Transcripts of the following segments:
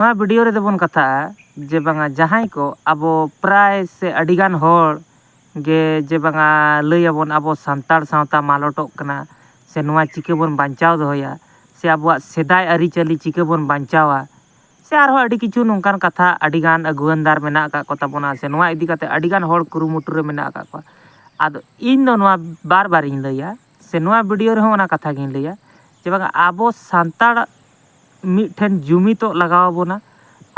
नवा वीडियो रे बन कथा जे बांगा जहां को अब प्राय से अडिगान होड़ गे जे बांगा लई अबन अब सांतार सावता मालटोक कना से नवा चिके बन बांचाव दोया से अब सेदाय अरिचली चिके बन बांचावा से आरो अडी किछु नोंकान कथा अडिगान अगुवनदार मेना का को ताबोना से नवा इदी कते अडिगान होड़ कुरुमुटु रे मेना का को आदो इन दो नवा बार बार इन लैया से नवा वीडियो रे होना कथा गिन लैया जे बांगा अब सांतार मिठन जुमितो लगाव बोना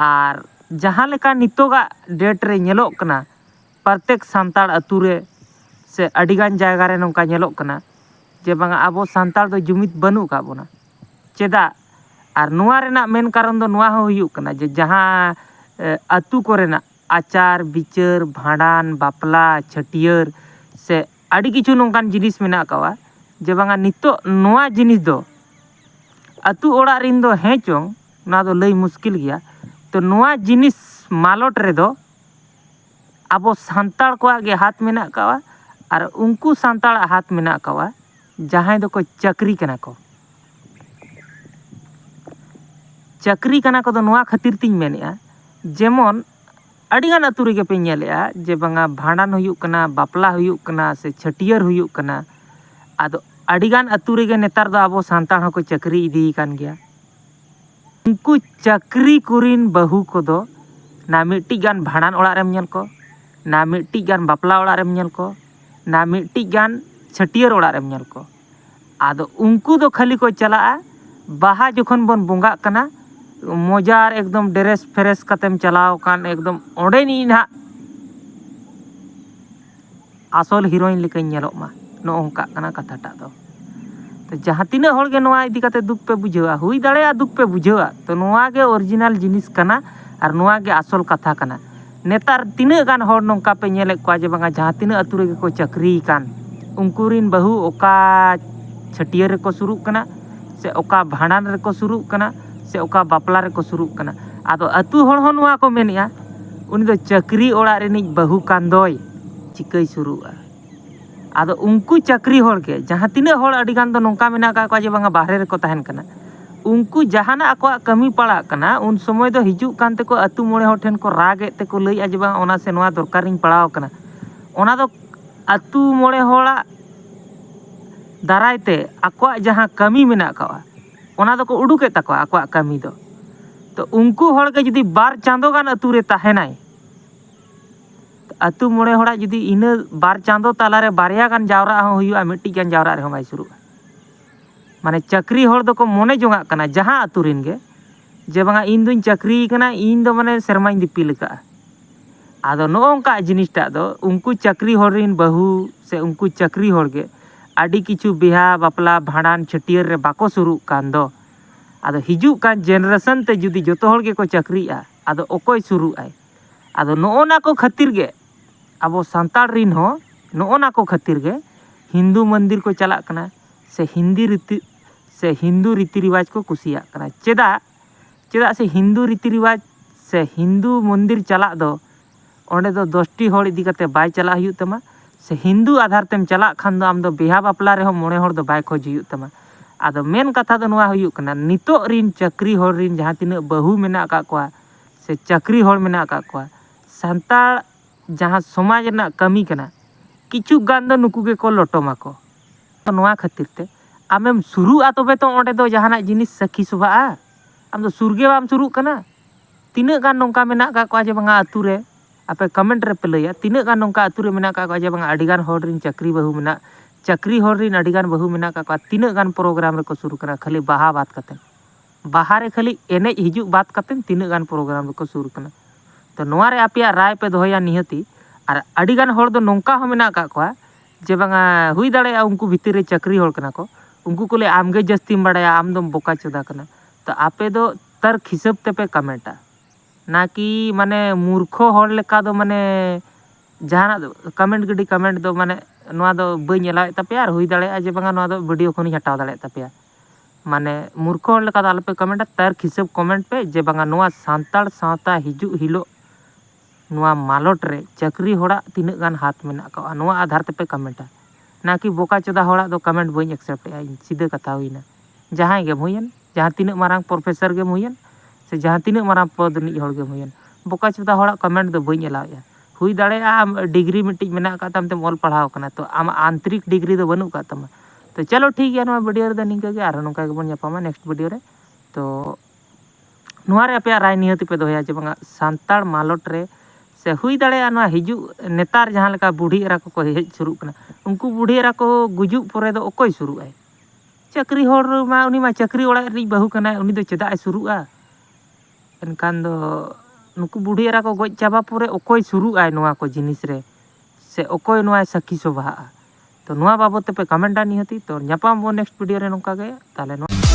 और जहाँ लेका नितोगा डेट रे नेलोक कना प्रत्येक सांतार अतु रे से अडिगान जायगा रे नोंका नेलोक कना जे बांगा आबो सांतार दो जुमित बनु का बोना चेदा और नुआ रेना मेन कारण दो नुआ हो हुयुक कना जे जहाँ अतु कोरेना आचार बिचार भांडान बापला छटियर से अडी किछु नोंकान जिनिस मेना कावा जे बांगा नितो नुआ जिनिस दो अतु ओड़ा रिन दो हैं चोंग ना दो लई मुश्किल गया तो नुआ जिनिस मालोट रे दो अब सांतार को आगे हाथ मेना कावा और उनको सांतार हाथ मेना कावा जहां दो को चक्री कना को चक्री कना को दो नुआ खातिर तिन मेनेआ जेमन अडिगान अतु रे पे नेलेआ जे बांगा भांडान हुयुक कना बापला हुयुक कना से छटियर हुयुक कना आदो अडिगान अतु रे नेतार दो अब सांतार को चक्री इदी कान गया उनको चक्री कुरिन बहु को दो ना मिट्टी गान भांडान ओड़ा रेम नेल को ना मिट्टी गान बापला ओड़ा रेम नेल को ना मिट्टी गान छटियर ओड़ा रेम नेल को आदो उनको दो खाली को चला बाहा जखन बन बोंगा कना मोजार एकदम ड्रेस फ्रेश कतेम चलाव कान एकदम ओंडे नी ना आसल हिरोइन लेके नेलोक मा नो ओंका कना कथाटा दो तो जहाँ तीन होड़ के नोआ इदी कते दुख पे बुझेवा हुई दाड़ेया दुख पे बुझेवा तो नोआ के ओरिजिनल जिनिस कना और नोआ के आसल कथा कना नेतार तीना गान होड़ नोंका पे नेले को जे बांगा जहाँ तीना अतु रे को चक्री कान उनकुरिन बहु ओका छटियर रे को शुरू कना से ओका भांडान रे को शुरू कना से ओका बापला रे को शुरू कना आदो अतु होड़ हो नोआ को मेनिया उनी दो चक्री ओड़ा रेनिज बहु कान दोय चिकई शुरूआ आदो उनको चक्री होड़ के जहाँ तीना होड़ अडिगान दो नोंका मेना का को जे बांगा बाहरे रे को तहन कना उनको जहाना आको कमी पड़ा कना उन समय दो हिजुक कान ते को अतु मोड़े हो ठेन को रागे ते को लई जे बांगा ओना से नोआ दरकारिन पड़ाव कना ओना दो अतु मोड़े होड़ा दारायते आको जहाँ कमी मेना कावा ओना दो को उडुके ताको आको कमी दो तो उनको होड़ के जदी बार चांदो गान अतु रे ताहेनाय अतु मोड़े होड़ा जुदी इन बार चांदो तालारे बारिया गान जावरा हो हुयुआ मिट्टी गान जावरा रे बाय शुरू माने चक्री होड़ दो को मोने जोंगा कना जहां अतु रिन गे जे बांगा इन दुन चक्री कना इन दो माने शर्माइन दिपिल का आदो नोंका जिनिसटा दो उनको चक्री होड़ रिन बहु से उनको चक्री होड़ गे आडी किछु बिहा बापला भांडान छटियर रे बाको शुरू कान दो आदो हिजु कान जनरेशन ते जुदी जतो होड़ गे को चक्रीआ आदो ओकोय शुरू आय आदो नोना को खातिर गे अब सांतार रिन हो नोना को खातिर गे हिंदू मंदिर को चला कना से हिंदू रीति रिवाज को कुसिया कना चेदा से हिंदू रीति रिवाज से हिंदू मंदिर चला दो ओंडे दो 10टी होड़ इदी कते बाय चला हुयु तमा से हिंदू आधार तेम चला खान दो आम दो बिहा बापला रे हो मोणे होड़ दो बाय खोज हुयु तमा आदो मेन कथा दो नोआ हुयु कना नितो रिन चक्री होड़ रिन जहाँ तीना बहु मेना का कोआ से चक्री होड़ मेना का कोआ सांतार जहाँ समाज ना कमी कना किछु गान दो नुकु के को लटोमा को तो नोआ खातिर ते आमेम शुरू आ तबे तो ओंडे दो जहाना जिनिस सखी सुभाआ आम दो सुरगे बाम शुरू कना तीना गान नोंका मेना का को जे बांगा अतु रे आपे कमेंट रे पे लैया तीना गान नोंका अतु रे मेना का को जे बांगा अडिगान होड़ रिन चक्री बहु मेना चक्री होड़ रिन अडिगान बहु मेना का को तीना गान प्रोग्राम रे को शुरू कना खाली बाहा बात कते बाहा रे खाली एने हिजु बात कते तीना गान प्रोग्राम रे को शुरू कना तो नोआ रे आपिया राय पे दोया निहती और अडिगान होड़ दो नोंका हो मेना का कोआ जे बांगा हुई दाड़े उनको भीतर रे चक्री होड़ कना को उनको को ले आमगे जस्तीम बड़ाया आम दम बोका चोदा कना तो आपे दो तर्क हिसाब ते पे कमेंटा ना कि माने मूर्खो होड़ लेका दो माने जहाना कमेंट गडी कमेंट दो माने नोआ दो बई एलाव तापेया हुई दाड़े जे बांगा नोआ दो वीडियो खनि हटाव दाड़े तापेया माने मूर्खो होड़ लेका दो आलपे कमेंटा तर्क हिसाब कमेंट पे जे बांगा नोआ सांतार सावता हिजु हिलो नोआ मालोट रे चक्री होड़ा तीना गान हाथ मेना का नोआ आधार ते पे कमेंटा ना कि बोका चोदा होड़ा दो कमेंट बई एक्सेप्ट सीधा कथा हुईना जहां गे हुईन जहां तीना मारांग प्रोफेसर गे हुईन से जहाँ तीन मारा पद रिनिज हड़ गेम हुयन बोका चोदा हड़ा कमेंट दो बई एलावेया हुई दाड़ेया आम डिग्री मिट्टी मेना का ताम तेम ऑल पढ़ाव कना तो आम आंतरिक डिग्री दो बनू का तमा तो चलो ठीक है वीडियो रे निंका गे आर नोका गेबन जापामा नेक्स्ट वीडियो रे तो नुआरे अपे राय निहति पे दोया जे बंगा सांताड़ मालट रे से हुई दाड़ेया नुआ हिजु नेतार जहाँ लेका बूढ़ी एरा को हेज शुरू कना उनको बूढ़ी एरा को गुजुग परे दो ओकोय शुरू आय चाकरी होड़ मा उनी मा चाकरी ओड़ा रि बहु कना उनी दो चेदा शुरुआ एनकान दो नुकु बूढ़ी एरा को गज चाबा परे ओकोय शुरू आय नुआ को जिनिस रे से ओकोय नुआ सखी सभा तो नुआ बाबत पे कमेंटा निहति तो ᱧᱟᱯᱟᱢ बो नेक्स्ट वीडियो रे नोका गे ताले